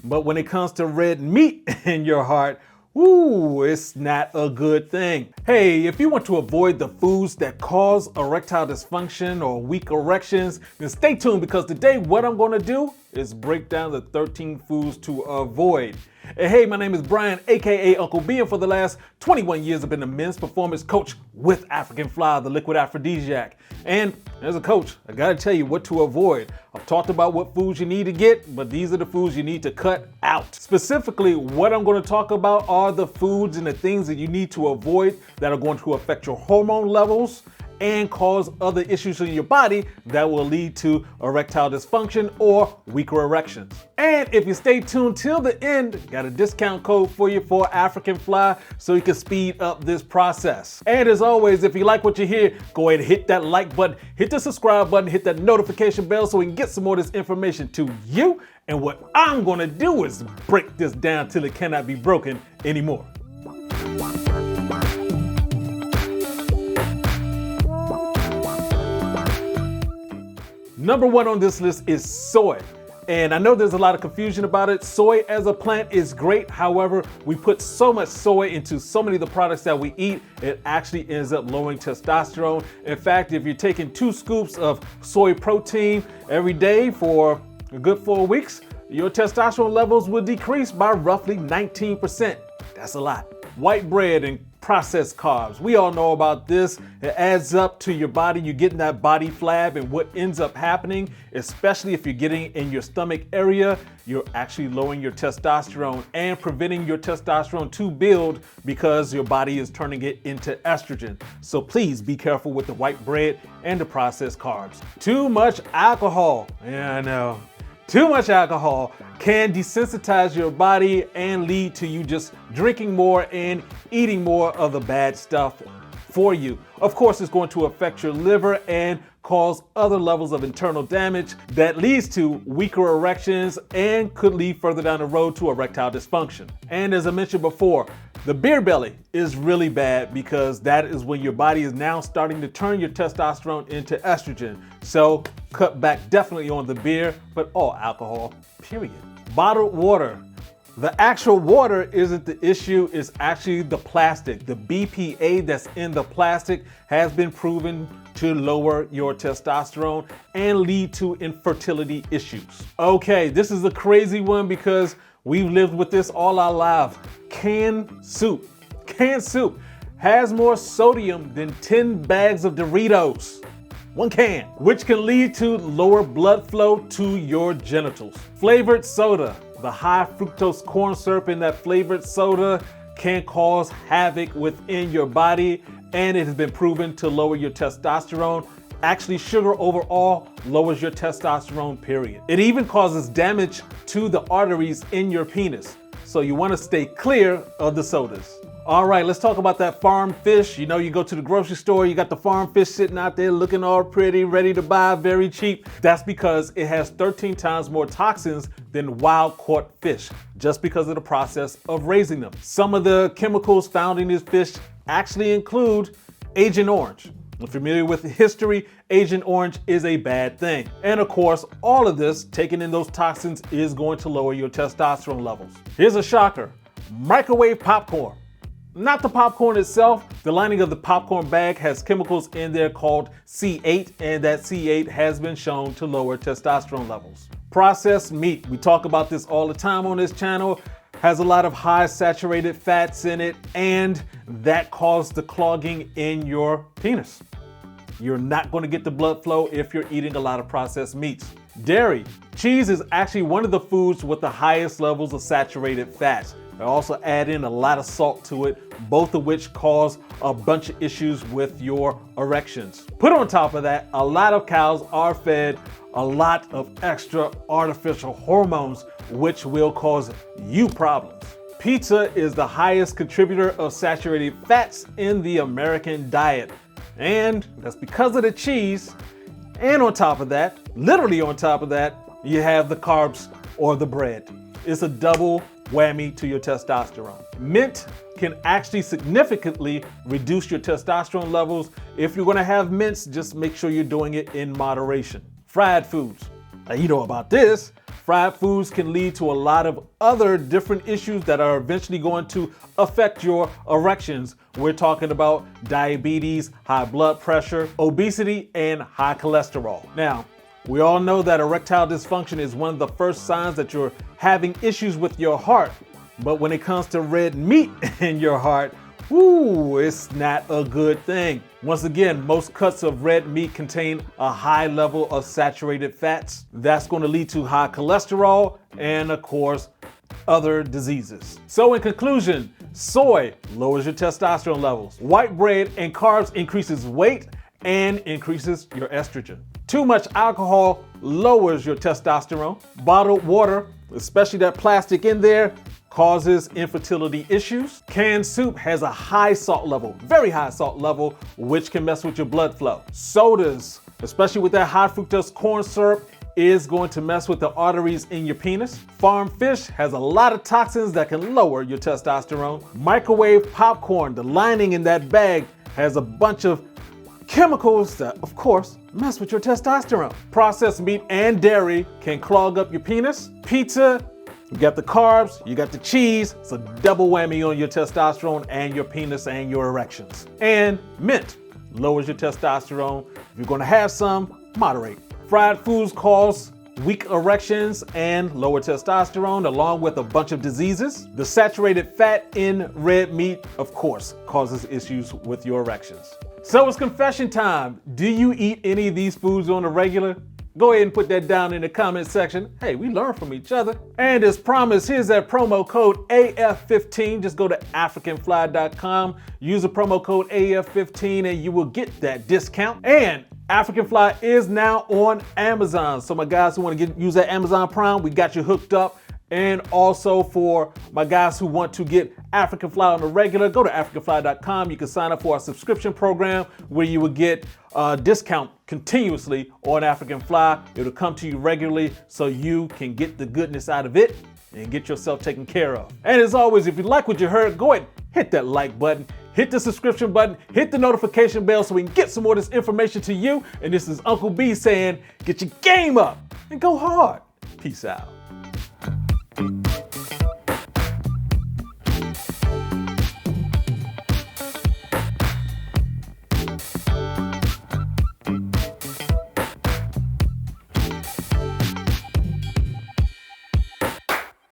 But when it comes to red meat in your heart, ooh, it's not a good thing. Hey, if you want to avoid the foods that cause erectile dysfunction or weak erections, then stay tuned, because today what I'm going to do is break down the 13 foods to avoid. And hey, my name is Brian, aka Uncle B, and for the last 21 years I've been a men's performance coach with African Fly, the liquid aphrodisiac. And as a coach, I gotta tell you what to avoid. I've talked about what foods you need to get, but these are the foods you need to cut out. Specifically, what I'm going to talk about are the foods and the things that you need to avoid that are going to affect your hormone levels and cause other issues in your body that will lead to erectile dysfunction or weaker erections. And if you stay tuned till the end, got a discount code for you for African Fly so you can speed up this process. And as always, if you like what you hear, go ahead and hit that like button, hit the subscribe button, hit that notification bell so we can get some more of this information to you. And what I'm gonna do is break this down till it cannot be broken anymore. Number one on this list is soy. And I know there's a lot of confusion about it. Soy as a plant is great. However, we put so much soy into so many of the products that we eat, it actually ends up lowering testosterone. In fact, if you're taking 2 scoops of soy protein every day for a good 4 weeks, your testosterone levels will decrease by roughly 19%. That's a lot. White bread and processed carbs. We all know about this. It adds up to your body. You're getting that body flab, and what ends up happening, especially if you're getting in your stomach area, you're actually lowering your testosterone and preventing your testosterone to build because your body is turning it into estrogen. So please be careful with the white bread and the processed carbs. Too much alcohol. Yeah, I know. Too much alcohol can desensitize your body and lead to you just drinking more and eating more of the bad stuff for you. Of course, it's going to affect your liver and cause other levels of internal damage that leads to weaker erections and could lead further down the road to erectile dysfunction. And as I mentioned before, the beer belly is really bad because that is when your body is now starting to turn your testosterone into estrogen. So cut back definitely on the beer, but all alcohol, period. Bottled water. The actual water isn't the issue, it's actually the plastic. The BPA that's in the plastic has been proven to lower your testosterone and lead to infertility issues. Okay, this is a crazy one because we've lived with this all our lives. Canned soup. Canned soup has more sodium than 10 bags of Doritos. 1 can, which can lead to lower blood flow to your genitals. Flavored soda. The high fructose corn syrup in that flavored soda can cause havoc within your body, and it has been proven to lower your testosterone. Actually, sugar overall lowers your testosterone, period. It even causes damage to the arteries in your penis. So you want to stay clear of the sodas. All right, let's talk about that farm fish. You know, you go to the grocery store, you got the farm fish sitting out there looking all pretty, ready to buy, very cheap. That's because it has 13 times more toxins than wild caught fish, just because of the process of raising them. Some of the chemicals found in these fish actually include Agent Orange. If you're familiar with the history, Agent Orange is a bad thing. And of course, all of this, taking in those toxins, is going to lower your testosterone levels. Here's a shocker: microwave popcorn. Not the popcorn itself. The lining of the popcorn bag has chemicals in there called C8, and that C8 has been shown to lower testosterone levels. Processed meat, we talk about this all the time on this channel, has a lot of high saturated fats in it, and that causes the clogging in your penis. You're not going to get the blood flow if you're eating a lot of processed meats. Dairy. Cheese is actually one of the foods with the highest levels of saturated fats. They also add in a lot of salt to it, both of which cause a bunch of issues with your erections. Put on top of that, a lot of cows are fed a lot of extra artificial hormones, which will cause you problems. Pizza is the highest contributor of saturated fats in the American diet. And that's because of the cheese. And on top of that, literally on top of that, you have the carbs or the bread. It's a double whammy to your testosterone. Mint can actually significantly reduce your testosterone levels. If you're gonna have mints, just make sure you're doing it in moderation. Fried foods. Now you know about this. Fried foods can lead to a lot of other different issues that are eventually going to affect your erections. We're talking about diabetes, high blood pressure, obesity, and high cholesterol. Now, we all know that erectile dysfunction is one of the first signs that you're having issues with your heart. But when it comes to red meat in your heart, ooh, it's not a good thing. Once again, most cuts of red meat contain a high level of saturated fats. That's going to lead to high cholesterol and, of course, other diseases. So in conclusion, soy lowers your testosterone levels. White bread and carbs increases weight and increases your estrogen. Too much alcohol lowers your testosterone. Bottled water, especially that plastic in there, causes infertility issues. Canned soup has a high salt level, very high salt level, which can mess with your blood flow. Sodas, especially with that high fructose corn syrup, is going to mess with the arteries in your penis. Farm fish has a lot of toxins that can lower your testosterone. Microwave popcorn, the lining in that bag has a bunch of chemicals that, of course, mess with your testosterone. Processed meat and dairy can clog up your penis. Pizza, you got the carbs, you got the cheese. It's a double whammy on your testosterone and your penis and your erections. And mint lowers your testosterone. If you're gonna have some, moderate. Fried foods cause weak erections and lower testosterone, along with a bunch of diseases. The saturated fat in red meat, of course, causes issues with your erections. So it's confession time. Do you eat any of these foods on a regular? Go ahead and put that down in the comment section. Hey, we learn from each other. And as promised, here's that promo code AF15. Just go to africanfly.com, use the promo code AF15, and you will get that discount. And African Fly is now on Amazon. So my guys who want to use that Amazon Prime, we got you hooked up. And also for my guys who want to get African Fly on the regular, go to africanfly.com. You can sign up for our subscription program where you will get a discount continuously on African Fly. It'll come to you regularly so you can get the goodness out of it and get yourself taken care of. And as always, if you like what you heard, go ahead, hit that like button, hit the subscription button, hit the notification bell so we can get some more of this information to you. And this is Uncle B saying, get your game up and go hard. Peace out.